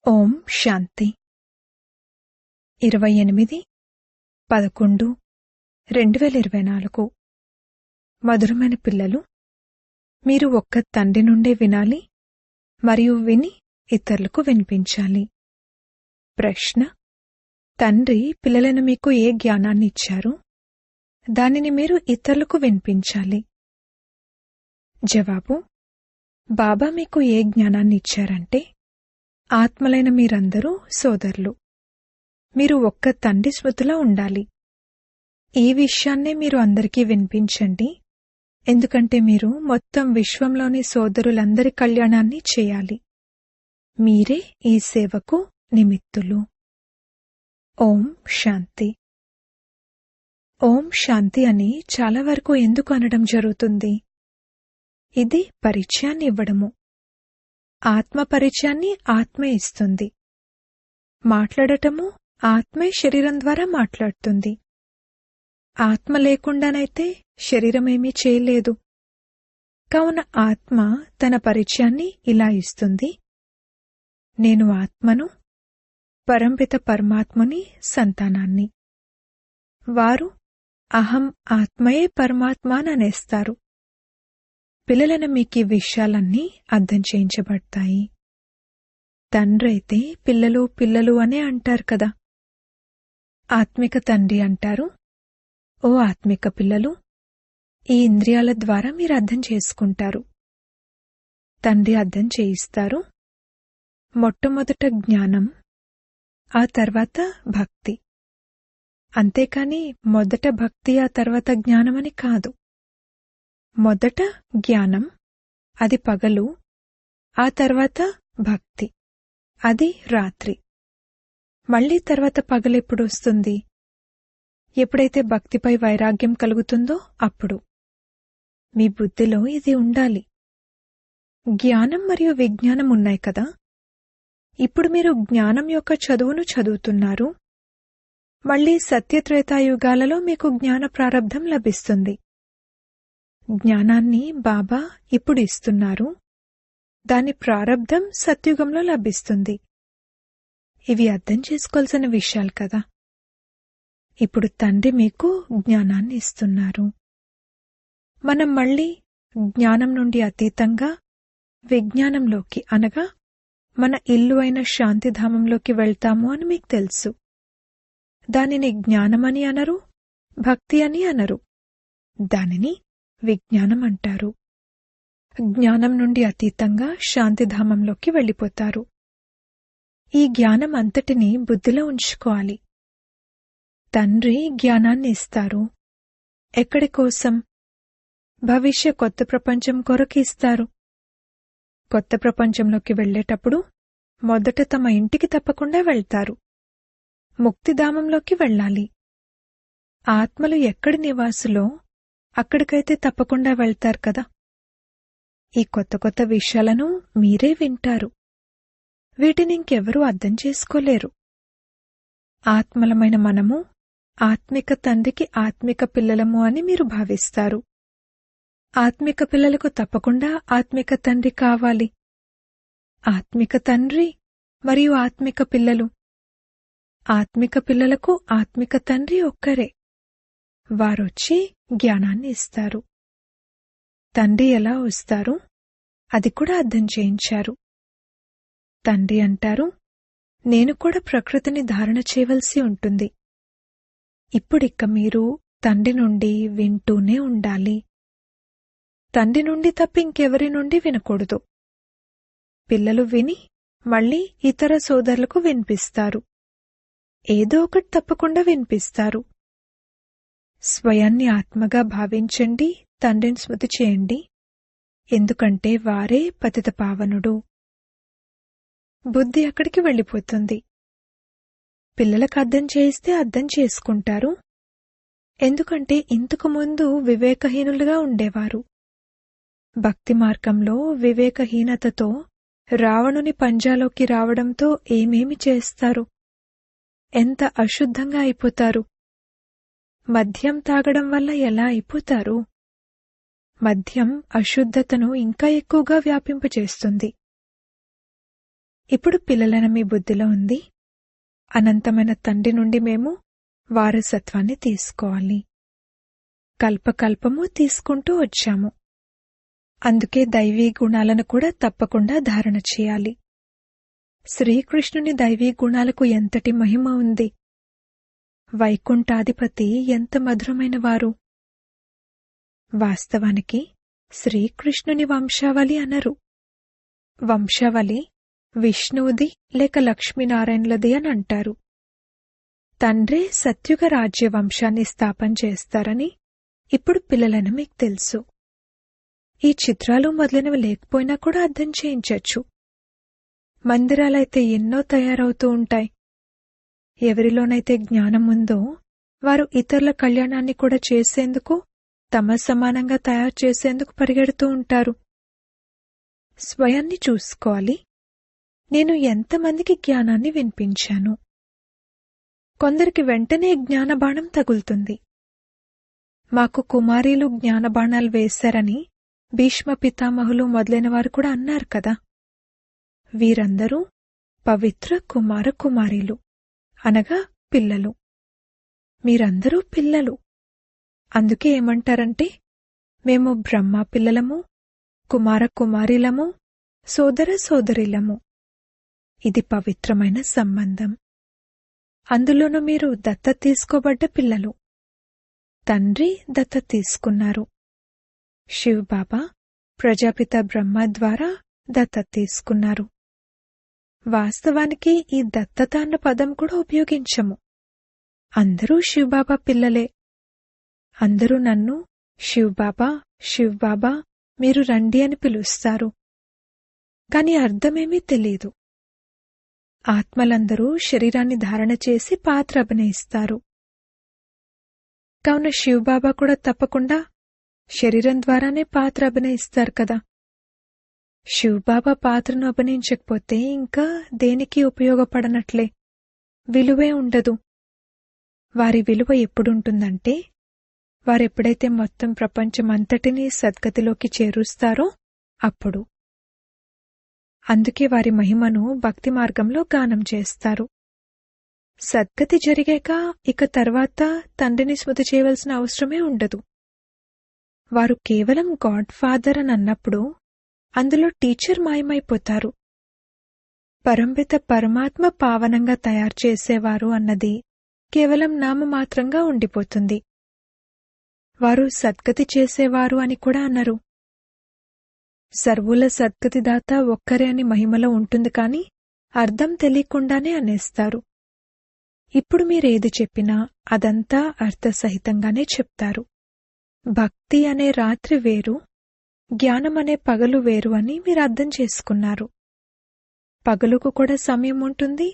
ఓం శాంతి 28/11/2024 మధురమైన పిల్లలు, మీరు ఒక్క తండ్రి నుండే వినాలి మరియు విని ఇతరులకు వినిపించాలి. ప్రశ్న: తండ్రి పిల్లలైన మీకు ఏ జ్ఞానాన్ని ఇచ్చారు? దానిని మీరు ఇతరులకు వినిపించాలి. జవాబు: బాబా మీకు ఏ జ్ఞానాన్ని ఇచ్చారంటే, ఆత్మలైన మీరందరూ సోదరులు. మీరు ఒక్క తండ్రి స్మృతిలో ఉండాలి. ఈ విషయాన్నే మీరు అందరికీ వినిపించండి, ఎందుకంటే మీరు మొత్తం విశ్వంలోని సోదరులందరి కళ్యాణాన్ని చేయాలి. మీరే ఈ సేవకు నిమిత్తులు. ఓం శాంతి. ఓం శాంతి అని చాలా వరకు ఎందుకు అనడం జరుగుతుంది? ఇది పరిచయాన్ని ఇవ్వడము. ఆత్మ పరిచయాన్ని ఆత్మే ఇస్తుంది. మాట్లాడటము ఆత్మే శరీరం ద్వారా మాట్లాడుతుంది. ఆత్మ లేకుండానైతే శరీరమేమీ చేయలేదు. కావున ఆత్మ తన పరిచయాన్ని ఇలా ఇస్తుంది: నేను ఆత్మను, పరంపిత పరమాత్ముని సంతానాన్ని. వారు అహం ఆత్మయే పరమాత్మ అనేస్తారు. పిల్లలైన మీకీ విషయాలన్నీ అర్థం చేయించబడతాయి. తండ్రైతే పిల్లలు పిల్లలు అనే అంటారు కదా. ఆత్మిక తండ్రి అంటారు, ఓ ఆత్మిక పిల్లలు, ఈ ఇంద్రియాల ద్వారా మీరు అర్థం చేసుకుంటారు. తండ్రి అర్థం చేయిస్తారు. మొట్టమొదట జ్ఞానం, ఆ తర్వాత భక్తి. అంతేకాని మొదట భక్తి ఆ తర్వాత జ్ఞానమని కాదు. మొదట జ్ఞానం, అది పగలు, ఆ తర్వాత భక్తి, అది రాత్రి. మళ్లీ తర్వాత పగలెప్పుడు వస్తుంది? ఎప్పుడైతే భక్తిపై వైరాగ్యం కలుగుతుందో అప్పుడు. మీ బుద్ధిలో ఇది ఉండాలి. జ్ఞానం మరియు విజ్ఞానం ఉన్నాయి కదా. ఇప్పుడు మీరు జ్ఞానం యొక్క చదువును చదువుతున్నారు. మళ్లీ సత్యత్రేతాయుగాలలో మీకు జ్ఞాన ప్రారబ్ధం లభిస్తుంది. జ్ఞానాన్ని బాబా ఇప్పుడు ఇస్తున్నారు. దాని ప్రారబ్ధం సత్యుగంలో లభిస్తుంది. ఇవి అర్థం చేసుకోవాల్సిన విషయాలు కదా. ఇప్పుడు తండ్రి మీకు జ్ఞానాన్ని ఇస్తున్నారు. మనం మళ్లీ జ్ఞానం నుండి అతీతంగా విజ్ఞానంలోకి, అనగా మన ఇల్లు అయిన శాంతిధామంలోకి వెళ్తాము అని మీకు తెలుసు. దానిని జ్ఞానమని అనరు, భక్తి అని అనరు. దానిని విజ్ఞానం అంటారు. జ్ఞానం నుండి అతీతంగా శాంతిధామంలోకి వెళ్ళిపోతారు. ఈ జ్ఞానం అంతటినీ బుద్ధిలో ఉంచుకోవాలి. తండ్రి జ్ఞానాన్ని ఇస్తారు. ఎక్కడి కోసం? భవిష్య కొత్త ప్రపంచం కొరకు ఇస్తారు. కొత్త ప్రపంచంలోకి వెళ్లేటప్పుడు మొదట తమ ఇంటికి తప్పకుండా వెళ్తారు. ముక్తిధామంలోకి వెళ్ళాలి. ఆత్మలు ఎక్కడి నివాసులో అక్కడికైతే తప్పకుండా వెళ్తారు కదా. ఈ కొత్త కొత్త విషయాలను మీరే వింటారు. వీటిని ఇంకెవరూ అర్థం చేసుకోలేరు. ఆత్మలమైన మనము ఆత్మిక తండ్రికి ఆత్మిక పిల్లలము అని మీరు భావిస్తారు. ఆత్మిక పిల్లలకు తప్పకుండా ఆత్మిక తండ్రి కావాలి. ఆత్మిక తండ్రి మరియు ఆత్మిక పిల్లలు. ఆత్మిక పిల్లలకు ఆత్మిక తండ్రి ఒక్కరే. వారొచ్చి జ్ఞానాన్ని ఇస్తారు. తండ్రి ఎలా వస్తారు అది కూడా అర్థం చేయించారు. తండ్రి అంటారు, నేను కూడా ప్రకృతిని ధారణ చేయవలసి ఉంటుంది. ఇప్పుడిక్క మీరు తండ్రి నుండి వింటూనే ఉండాలి. తండ్రి నుండి తప్ప ఇంకెవరి నుండి వినకూడదు. పిల్లలు విని మళ్లీ ఇతర సోదరులకు వినిపిస్తారు. ఏదో ఒకటి తప్పకుండా వినిపిస్తారు. స్వయాన్ని ఆత్మగా భావించండి, తండ్రిని స్మృతి చేయండి, ఎందుకంటే వారే పతిత పావనుడు. బుద్ధి అక్కడికి వెళ్ళిపోతుంది. పిల్లలకు అర్థం చేయిస్తే అర్థం చేసుకుంటారు. ఎందుకంటే ఇంతకు ముందు వివేకహీనులుగా ఉండేవారు. భక్తి మార్గంలో వివేకహీనతతో రావణుని పంజాలోకి రావడంతో ఏమేమి చేస్తారు? ఎంత అశుద్ధంగా అయిపోతారు. మద్యం తాగడం వల్ల ఎలా అయిపోతారు? మద్యం అశుద్ధతను ఇంకా ఎక్కువగా వ్యాపింపచేస్తుంది. ఇప్పుడు పిల్లలైన మీ బుద్ధిలో ఉంది, అనంతమైన తండ్రి నుండి మేము వారసత్వాన్ని తీసుకోవాలి. కల్పకల్పము తీసుకుంటూ వచ్చాము. అందుకే దైవీ గుణాలను కూడా తప్పకుండా ధారణ చేయాలి. శ్రీకృష్ణుని దైవీ గుణాలకు ఎంతటి మహిమ ఉంది! వైకుంఠాధిపతి ఎంత మధురమైన వారు! వాస్తవానికి శ్రీకృష్ణుని వంశావళి అనరు. వంశావళి విష్ణువుది లేక లక్ష్మీనారాయణులది అని అంటారు. తండ్రే సత్యుగ రాజ్య వంశాన్ని స్థాపన చేస్తారని ఇప్పుడు పిల్లలను మీకు తెలుసు. ఈ చిత్రాలు మొదలైనవి లేకపోయినా కూడా అర్థం చేయించచ్చు. మందిరాలైతే ఎన్నో తయారవుతూ ఉంటాయి. ఎవరిలోనైతే జ్ఞానం ఉందో వారు ఇతరుల కళ్యాణాన్ని కూడా చేసేందుకు, తమ సమానంగా తయారు చేసేందుకు పరిగెడుతూ ఉంటారు. స్వయాన్ని చూసుకోవాలి. నేను ఎంతమందికి జ్ఞానాన్ని వినిపించాను? కొందరికి వెంటనే జ్ఞానబాణం తగులుతుంది. మాకు కుమారీలు జ్ఞానబాణాలు వేశారని భీష్మ పితామహులు మొదలైనవారు కూడా అన్నారు కదా. వీరందరూ పవిత్ర కుమార కుమారీలు, అనగా పిల్లలు. మీరందరూ పిల్లలు. అందుకే ఏమంటారంటే, మేము బ్రహ్మ పిల్లలము, కుమార కుమారీలము, సోదర సోదరిలము. ఇది పవిత్రమైన సంబంధం. అందులోనూ మీరు దత్తత తీసుకోబడ్డ పిల్లలు. తండ్రి దత్తత తీసుకున్నారు. శివబాబా ప్రజాపిత బ్రహ్మ ద్వారా దత్తత తీసుకున్నారు. వాస్తవానికి ఈ దత్తత అన్న పదం కూడా ఉపయోగించము. అందరూ శివబాబా పిల్లలే. అందరూ నన్ను శివబాబా శివబాబా మీరు రండి అని పిలుస్తారు. కాని అర్థమేమీ తెలీదు. ఆత్మలందరూ శరీరాన్ని ధారణ చేసి పాత్ర అభినయిస్తారు. కావున శివబాబా కూడా తప్పకుండా శరీరం ద్వారానే పాత్ర అభినయిస్తారు కదా. శివబాబా పాత్రను అభినయించకపోతే ఇంకా దేనికి ఉపయోగపడనట్లే, విలువే ఉండదు. వారి విలువ ఎప్పుడుంటుందంటే, వారెప్పుడైతే మొత్తం ప్రపంచమంతటినీ సద్గతిలోకి చేరుస్తారో అప్పుడు. అందుకే వారి మహిమను భక్తి మార్గంలో గానం చేస్తారు. సద్గతి జరిగాక ఇక తర్వాత తండ్రిని స్మృతి చేయవలసిన అవసరమే ఉండదు. వారు కేవలం గాడ్ ఫాదర్ అని అన్నప్పుడు అందులో టీచర్ మాయమైపోతారు. పరంపిత పరమాత్మ పావనంగా తయారు చేసేవారు అన్నది కేవలం నామమాత్రంగా ఉండిపోతుంది. వారు సద్గతి చేసేవారు అని కూడా అన్నారు. సర్వుల సద్గతిదాత ఒక్కరే అని మహిమలో ఉంటుంది కాని అర్థం తెలియకుండానే అనేస్తారు. ఇప్పుడు మీరేది చెప్పినా అదంతా అర్థసహితంగానే చెప్తారు. భక్తి అనే రాత్రి వేరు, జ్ఞానం అనే పగలు వేరు అని మీరు అర్థం చేసుకున్నారు. పగలుకు కూడా సమయం ఉంటుంది,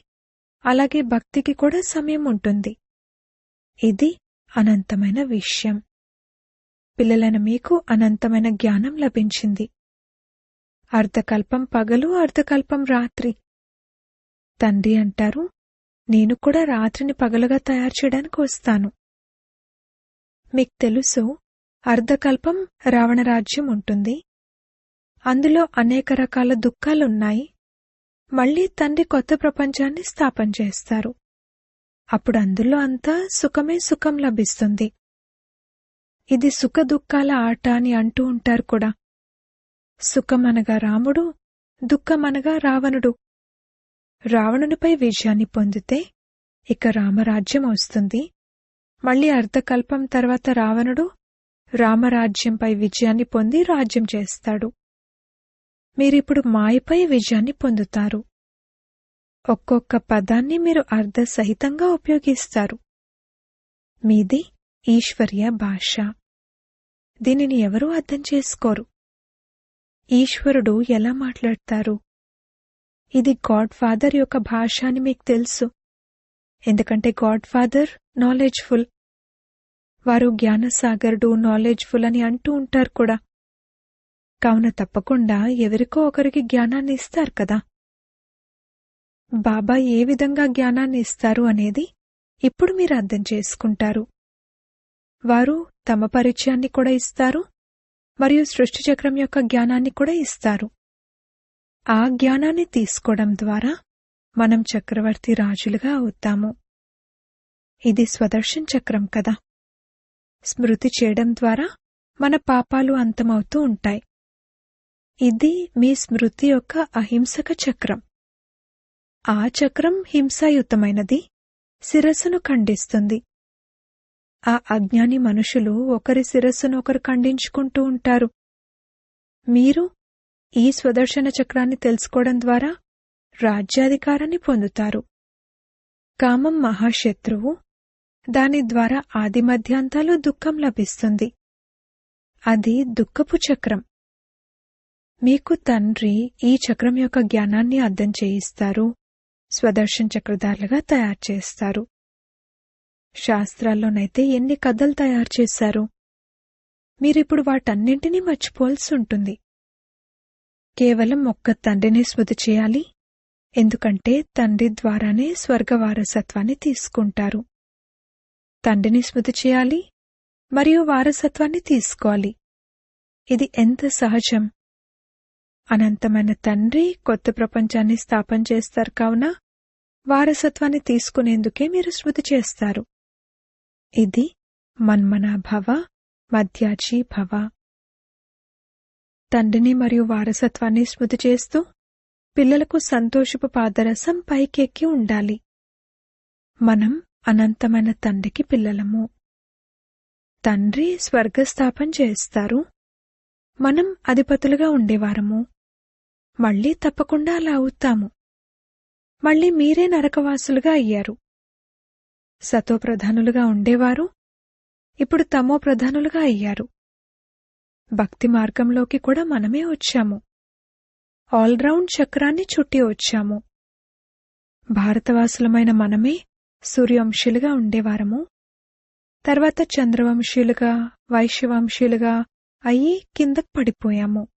అలాగే భక్తికి కూడా సమయం ఉంటుంది. ఇది అనంతమైన విషయం. పిల్లలైన మీకు అనంతమైన జ్ఞానం లభించింది. అర్ధకల్పం పగలు, అర్ధకల్పం రాత్రి. తండ్రి అంటారు, నేను కూడా రాత్రిని పగలుగా తయారు చేయడానికి వస్తాను. మీకు తెలుసు, అర్ధకల్పం రావణరాజ్యం ఉంటుంది. అందులో అనేక రకాల దుఃఖాలున్నాయి. మళ్లీ తండ్రి కొత్త ప్రపంచాన్ని స్థాపన చేస్తారు. అప్పుడు అందులో అంతా సుఖమే సుఖం లభిస్తుంది. ఇది సుఖ దుఃఖాల ఆట అని అంటూ ఉంటారు కూడా. సుఖమనగా రాముడు, దుఃఖమనగా రావణుడు. రావణునిపై విజయాన్ని పొందితే ఇక రామరాజ్యం వస్తుంది. మళ్లీ అర్ధకల్పం తర్వాత రావణుడు రామరాజ్యంపై విజయాన్ని పొంది రాజ్యం చేస్తాడు. మీరిప్పుడు మాయపై విజయాన్ని పొందుతారు. ఒక్కొక్క పదాన్ని మీరు అర్థసహితంగా ఉపయోగిస్తారు. మీది ఈశ్వర్య భాష. దీనిని ఎవరూ అర్థం చేసుకోరు. ఈశ్వరుడు ఎలా మాట్లాడతారు? ఇది గాడ్ ఫాదర్ యొక్క భాష అని మీకు తెలుసు. ఎందుకంటే గాడ్ ఫాదర్ నాలెడ్జ్ఫుల్. వారు జ్ఞానసాగరుడు, నాలెడ్జ్ఫుల్ అని అంటూ ఉంటారు కూడా. కావున తప్పకుండా ఎవరికో ఒకరికి జ్ఞానాన్ని ఇస్తారు కదా. బాబా ఏ విధంగా జ్ఞానాన్ని ఇస్తారు అనేది ఇప్పుడు మీరు అర్థం చేసుకుంటారు. వారు తమ పరిచయాన్ని కూడా ఇస్తారు, మరియు సృష్టి చక్రం యొక్క జ్ఞానాన్ని కూడా ఇస్తారు. ఆ జ్ఞానాన్ని తీసుకోవడం ద్వారా మనం చక్రవర్తి రాజులుగా అవుతాము. ఇది స్వదర్శన్ చక్రం కదా. స్మృతి చేయడం ద్వారా మన పాపాలు అంతమవుతూ ఉంటాయి. ఇది మీ స్మృతి యొక్క అహింసక చక్రం. ఆ చక్రం హింసాయుతమైనది, శిరస్సును ఖండిస్తుంది. ఆ అజ్ఞాని మనుషులు ఒకరి శిరస్సును ఒకరు ఖండించుకుంటూ ఉంటారు. మీరు ఈ స్వదర్శన చక్రాన్ని తెలుసుకోవడం ద్వారా రాజ్యాధికారాన్ని పొందుతారు. కామం మహాశత్రువు. దాని ద్వారా ఆదిమధ్యాంతాలు దుఃఖం లభిస్తుంది. అది దుఃఖపు చక్రం. మీకు తండ్రి ఈ చక్రం యొక్క జ్ఞానాన్ని అర్థం చేయిస్తారు, స్వదర్శన్ చక్రధారులుగా తయారు చేస్తారు. శాస్త్రాల్లోనైతే ఎన్ని కథలు తయారు చేశారు. మీరిప్పుడు వాటన్నింటినీ మర్చిపోవాల్సి ఉంటుంది. కేవలం ఒక్క తండ్రిని స్మృతి చేయాలి. ఎందుకంటే తండ్రి ద్వారానే స్వర్గ వారసత్వాన్ని తీసుకుంటారు. తండ్రిని స్మృతి చేయాలి మరియు వారసత్వాన్ని తీసుకోవాలి. ఇది ఎంత సహజం. అనంతమైన తండ్రి కొత్త ప్రపంచాన్ని స్థాపన చేస్తారు కావున వారసత్వాన్ని తీసుకునేందుకే మీరు స్మృతి చేస్తారు. ఇది మన్మనా భవ మధ్యాజీ భవ. తండ్రిని మరియు వారసత్వాన్ని స్మృతి చేస్తూ పిల్లలకు సంతోషపు పాదరసం పైకెక్కి ఉండాలి. మనం అనంతమైన తండ్రికి పిల్లలము. తండ్రి స్వర్గస్థాపన చేస్తారు. మనం అధిపతులుగా ఉండేవారము. మళ్లీ తప్పకుండా అలా అవుతాము. మళ్లీ మీరే నరకవాసులుగా అయ్యారు. సతోప్రధానులుగా ఉండేవారు ఇప్పుడు తమో ప్రధానులుగా అయ్యారు. భక్తి మార్గంలోకి కూడా మనమే వచ్చాము. ఆల్రౌండ్ చక్రాన్ని చుట్టి వచ్చాము. భారతవాసులమైన మనమే సూర్యవంశీలుగా ఉండేవారము. తర్వాత చంద్రవంశీలుగా, వైశ్యవంశీలుగా అయ్యి కిందకు పడిపోయాము.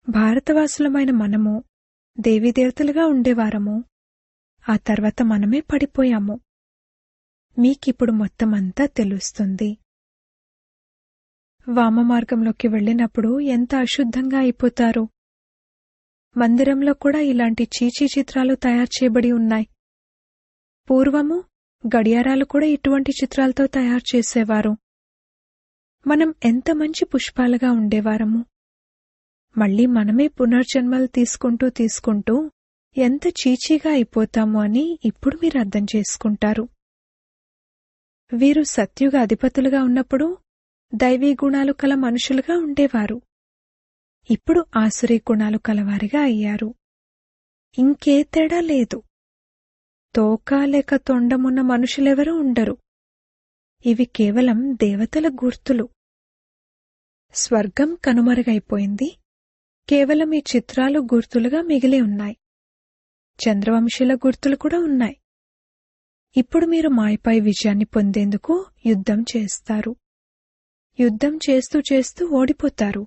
భారతవాసులమైన మనము దేవీదేవతలుగా ఉండేవారము. ఆ తర్వాత మనమే పడిపోయాము. మీకిప్పుడు మొత్తమంతా తెలుస్తుంది. వామమార్గంలోకి వెళ్ళినప్పుడు ఎంత అశుద్ధంగా అయిపోతారు. మందిరంలో కూడా ఇలాంటి చీచీ చిత్రాలు తయారు చేయబడి ఉన్నాయి. పూర్వము గడియారాలు కూడా ఇటువంటి చిత్రాలతో తయారు చేసేవారు. మనం ఎంత మంచి పుష్పాలుగా ఉండేవారము. మళ్లీ మనమే పునర్జన్మలు తీసుకుంటూ ఎంత చీచీగా అయిపోతాము అని ఇప్పుడు మీరు అర్థం చేసుకుంటారు. వీరు సత్యుగ అధిపతులుగా ఉన్నప్పుడు దైవీ గుణాలు కల మనుషులుగా ఉండేవారు. ఇప్పుడు ఆసురీ గుణాలు కలవారిగా అయ్యారు. ఇంకే తేడా లేదు. తోక లేక తొండమున్న మనుషులెవరూ ఉండరు. ఇవి కేవలం దేవతల గుర్తులు. స్వర్గం కనుమరుగైపోయింది. కేవలం ఈ చిత్రాలు గుర్తులుగా మిగిలి ఉన్నాయి. చంద్రవంశీల గుర్తులు కూడా ఉన్నాయి. ఇప్పుడు మీరు మాయపై విజయాన్ని పొందేందుకు యుద్ధం చేస్తారు. యుద్ధం చేస్తూ చేస్తూ ఓడిపోతారు.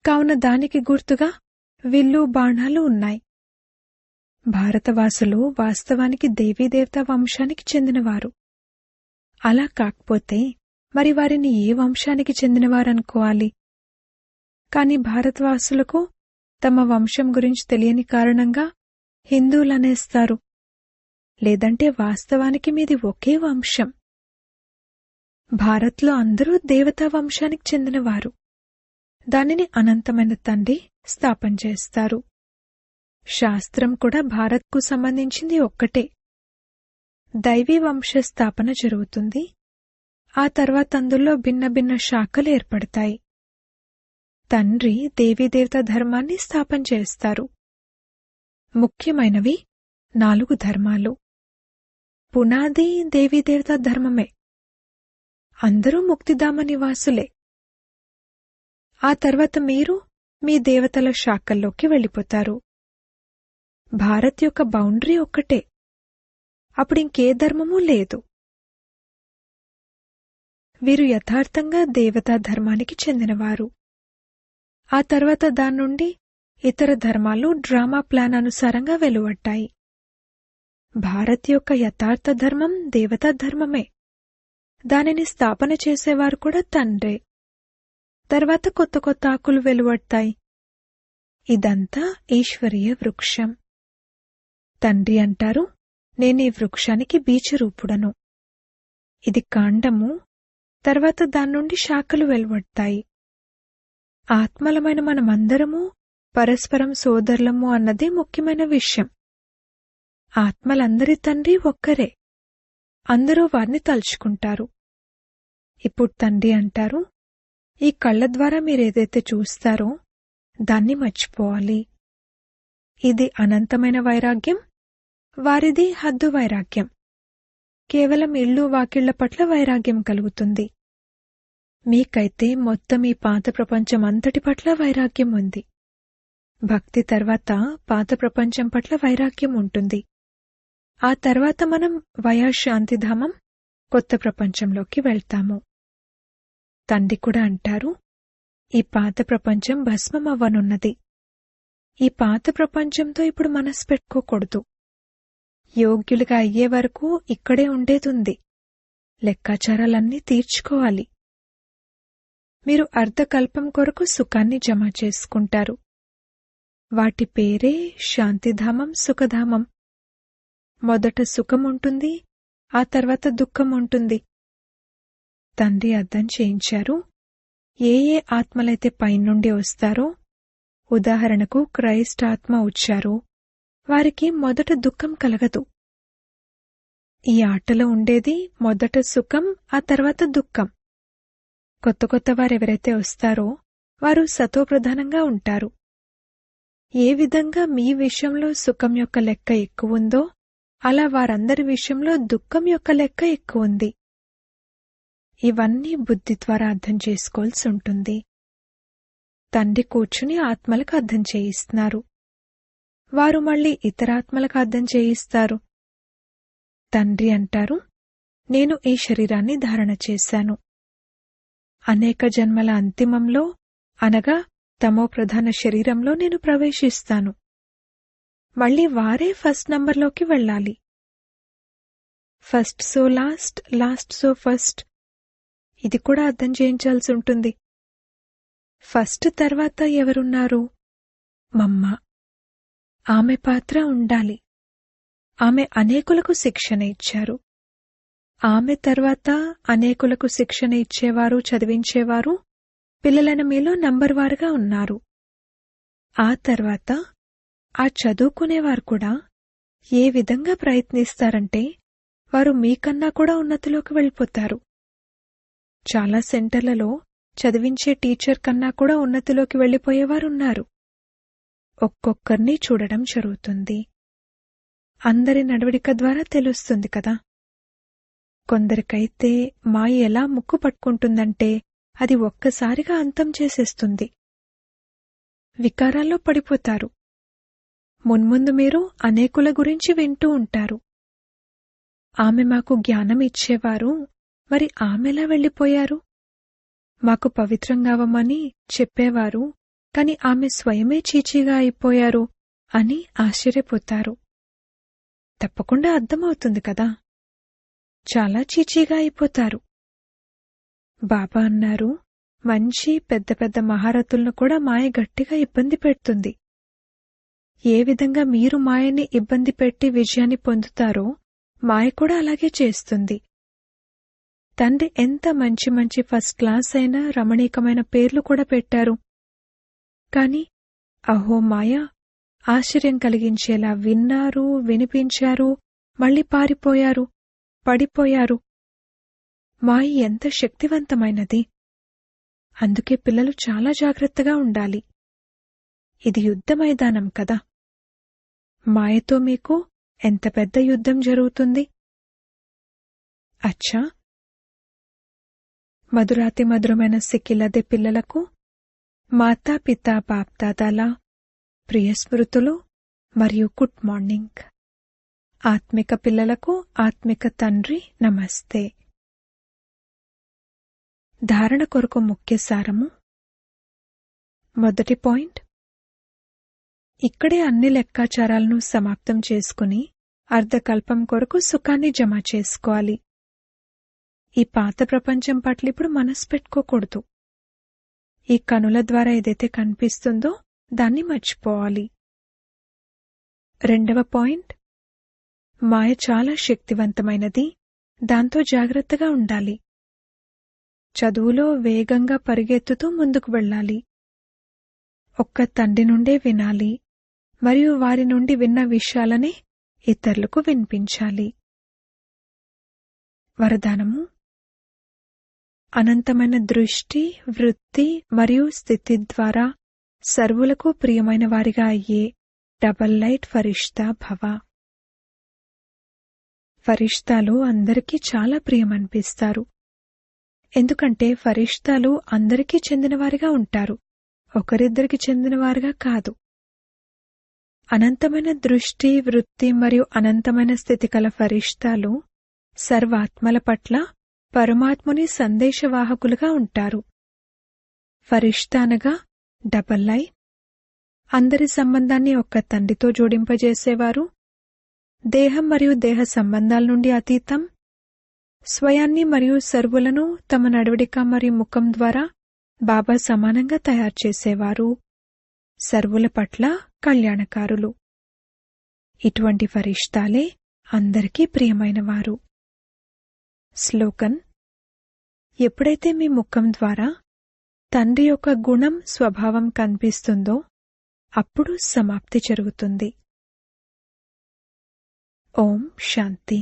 కావున దానికి గుర్తుగా విల్లు బాణాలు ఉన్నాయి. భారతవాసులు వాస్తవానికి దేవీదేవతా వంశానికి చెందినవారు. అలా కాకపోతే మరి వారిని ఏ వంశానికి చెందినవారనుకోవాలి? కాని భారతవాసులకు తమ వంశం గురించి తెలియని కారణంగా హిందువులనేస్తారు. లేదంటే వాస్తవానికి మీది ఒకే వంశం. భారత్లో అందరూ దేవతా వంశానికి చెందినవారు. దానిని అనంతమైన తండ్రి స్థాపన చేస్తారు. శాస్త్రం కూడా భారత్కు సంబంధించింది ఒక్కటే. దైవీ వంశ స్థాపన జరుగుతుంది. ఆ తర్వాత అందులో భిన్న భిన్న శాఖలు ఏర్పడతాయి. తండ్రి దేవీదేవతా ధర్మాన్ని స్థాపన చేస్తారు. ముఖ్యమైనవి 4 ధర్మాలు. పునాది దేవీదేవతా ధర్మమే. అందరూ ముక్తిధామ నివాసులే. ఆ తర్వాత మీరు మీ దేవతల శాఖల్లోకి వెళ్ళిపోతారు. భారత్ యొక్క బౌండరీ ఒక్కటే. అప్పుడింకే ధర్మమూ లేదు. వీరు యథార్థంగా దేవతా ధర్మానికి చెందినవారు. ఆ తర్వాత దాని నుండి ఇతర ధర్మాలు డ్రామా ప్లాన్ అనుసారంగా వెలువడ్డాయి. భారత్ యొక్క యథార్థ ధర్మం దేవతా ధర్మమే. దానిని స్థాపన చేసేవారు కూడా తండ్రే. తర్వాత కొత్త కొత్త ఆకులు వెలువడతాయి. ఇదంతా ఈశ్వరీయ వృక్షం. తండ్రి అంటారు, నేనీ వృక్షానికి బీజరూపుడను. ఇది కాండము, తర్వాత దాన్నుండి శాఖలు వెలువడతాయి. ఆత్మలమైన మనమందరము పరస్పరం సోదరులము అన్నదే ముఖ్యమైన విషయం. ఆత్మలందరి తండ్రి ఒక్కరే. అందరూ వారిని తలుచుకుంటారు. ఇప్పుడు తండ్రి అంటారు, ఈ కళ్ల ద్వారా మీరేదైతే చూస్తారో దాన్ని మర్చిపోవాలి. ఇది అనంతమైన వైరాగ్యం, వారిది హద్దు వైరాగ్యం. కేవలం ఇళ్ళు వాకిళ్ల పట్ల వైరాగ్యం కలుగుతుంది. మీకైతే మొత్తం ఈ పాత ప్రపంచం అంతటి పట్ల వైరాగ్యం ఉంది. భక్తి తర్వాత పాత ప్రపంచం పట్ల వైరాగ్యం ఉంటుంది. ఆ తర్వాత మనం వయా శాంతిధామం, కొత్త ప్రపంచంలోకి వెళ్తాము. తండ్రి కూడా అంటారు, ఈ పాత ప్రపంచం భస్మం అవ్వనున్నది. ఈ పాత ప్రపంచంతో ఇప్పుడు మనసు పెట్టుకోకూడదు. యోగ్యులుగా అయ్యే వరకు ఇక్కడే ఉండేదుంది. లెక్కాచారాలన్నీ తీర్చుకోవాలి. మీరు అర్ధకల్పం కొరకు సుఖాన్ని జమ చేసుకుంటారు. వాటి పేరే శాంతిధామం, సుఖధామం. మొదట సుఖముంటుంది, ఆ తర్వాత దుఃఖముంటుంది. తండ్రి అర్థం చేయించారు, ఏ ఏ ఆత్మలైతే పైనుండి వస్తారో, ఉదాహరణకు క్రైస్ట్ ఆత్మ వచ్చారో, వారికి మొదట దుఃఖం కలగదు. ఈ ఆటలో ఉండేది మొదట సుఖం, ఆ తర్వాత దుఃఖం. కొత్త కొత్త వారెవరైతే వస్తారో వారు సతోప్రధానంగా ఉంటారు. ఏ విధంగా మీ విషయంలో సుఖం యొక్క లెక్క ఎక్కువుందో అలా వారందరి విషయంలో దుఃఖం యొక్క లెక్క ఎక్కువుంది. ఇవన్నీ బుద్ధి ద్వారా అర్థం చేసుకోవాల్సి ఉంటుంది. తండ్రి కూర్చుని ఆత్మలకు అర్థం చేయిస్తున్నారు. వారు మళ్ళీ ఇతరాత్మలకు అర్థం చేయిస్తారు. తండ్రి అంటారు, నేను ఈ శరీరాన్ని ధారణ చేశాను. అనేక జన్మల అంతిమంలో, అనగా తమో ప్రధాన శరీరంలో నేను ప్రవేశిస్తాను. మళ్ళీ వారే ఫస్ట్ నంబర్లోకి వెళ్ళాలి. First so last, last so first. ఇది కూడా అర్థం చేయించాల్సి ఉంటుంది. ఫస్ట్ తర్వాత ఎవరున్నారు? మమ్మ. ఆమె పాత్ర ఉండాలి. ఆమె అనేకులకు శిక్షణ ఇచ్చారు. ఆమె తర్వాత అనేకులకు శిక్షణ ఇచ్చేవారు, చదివించేవారు పిల్లలైన మీలో నంబర్ వారుగా ఉన్నారు. ఆ తర్వాత ఆ చదువుకునేవారు కూడా ఏ విధంగా ప్రయత్నిస్తారంటే వారు మీకన్నా కూడా ఉన్నతిలోకి వెళ్ళిపోతారు. చాలా సెంటర్లలో చదివించే టీచర్ కన్నా కూడా ఉన్నతిలోకి వెళ్ళిపోయేవారున్నారు. ఒక్కొక్కరిని చూడడం జరుగుతుంది. అందరి నడవడిక ద్వారా తెలుస్తుంది కదా. కొందరికైతే మాయ ఎలా ముక్కు పట్టుకుంటుందంటే అది ఒక్కసారిగా అంతం చేసేస్తుంది. వికారాల్లో పడిపోతారు. మున్ముందు మీరు అనేకుల గురించి వింటూ ఉంటారు. ఆమె మాకు జ్ఞానం ఇచ్చేవారు, మరి ఆమెలా వెళ్ళిపోయారు? మాకు పవిత్రంగావమని చెప్పేవారు, కాని ఆమె స్వయమే చీచీగా అయిపోయారు అని ఆశ్చర్యపోతారు. తప్పకుండా అర్థమవుతుంది కదా. చాలా చీచీగా అయిపోతారు. బాబా అన్నారు, మంచి పెద్ద పెద్ద మహారథులను కూడా మాయ గట్టిగా ఇబ్బంది పెడుతుంది. ఏ విధంగా మీరు మాయని ఇబ్బంది పెట్టి విజయాన్ని పొందుతారో మాయ కూడా అలాగే చేస్తుంది. తండ్రి ఎంత మంచి మంచి ఫస్ట్ క్లాస్ అయిన రమణీకమైన పేర్లు కూడా పెట్టారు. కాని అహో మాయ ఆశ్చర్యం కలిగించేలా విన్నారు, వినిపించారు, మళ్ళీ పారిపోయారు, పడిపోయారు. మాయ ఎంత శక్తివంతమైనది. అందుకే పిల్లలు చాలా జాగ్రత్తగా ఉండాలి. ఇది యుద్ధ మైదానం కదా. మాయతో మీకు ఎంత పెద్ద యుద్ధం జరుగుతుంది. అచ్చా, మధురాతి మధురమైన సిక్కిలదే పిల్లలకు మాతాపితా బాప్దాదాల ప్రియ స్మృతులు మరియు గుడ్ మార్నింగ్. ఆత్మిక పిల్లలకు ఆత్మిక తండ్రి నమస్తే. ధారణ కొరకు ముఖ్య సారము. మొదటి పాయింట్, ఇక్కడే అన్ని లెక్కాచారాలను సమాప్తం చేసుకుని అర్ధకల్పం కొరకు సుఖాన్ని జమ చేసుకోవాలి. ఈ పాత ప్రపంచం పట్ల ఇప్పుడు మనసు పెట్టుకోకూడదు. ఈ కనుల ద్వారా ఏదైతే కనిపిస్తుందో దాన్ని మర్చిపోవాలి. రెండవ పాయింట్, మాయ చాలా శక్తివంతమైనది, దాంతో జాగ్రత్తగా ఉండాలి. చదువులో వేగంగా పరిగెత్తుతూ ముందుకు వెళ్ళాలి. ఒక్క తండ్రి నుండే వినాలి మరియు వారి నుండి విన్న విషయాలనే ఇతరులకు వినిపించాలి. వరదానము: అనంతమైన దృష్టి, వృత్తి మరియు స్థితి ద్వారా సర్వులకు ప్రియమైన వారిగా అయ్యే డబల్ లైట్ ఫరిష్తా భవ. ఫరిష్తాలు అందరికీ చాలా ప్రియమనిపిస్తారు, ఎందుకంటే ఫరిష్తాలు అందరికీ చెందినవారిగా ఉంటారు, ఒకరిద్దరికి చెందినవారుగా కాదు. అనంతమైన దృష్టి, వృత్తి మరియు అనంతమైన స్థితి కల ఫరిష్తాలు సర్వాత్మల పట్ల పరమాత్ముని సందేశవాహకులుగా ఉంటారు. ఫరిష్తా అనగా డబల్ లై, అందరి సంబంధాన్ని ఒక్క తండ్రితో జోడింపజేసేవారు, దేహం మరియు దేహ సంబంధాల నుండి అతీతం, స్వయాన్ని మరియు సర్వులను తమ నడవడిక మరియు ముఖం ద్వారా బాబా సమానంగా తయారు చేసేవారు, సర్వుల పట్ల కళ్యాణకారులు. ఇటువంటి ఫరిష్తాలే అందరికీ ప్రియమైనవారు. స్లోగన్: ఎప్పుడైతే మీ ముఖం ద్వారా తండ్రి యొక్క గుణం, స్వభావం కనిపిస్తుందో అప్పుడు సమాప్తి జరుగుతుంది. ఓం శాంతి.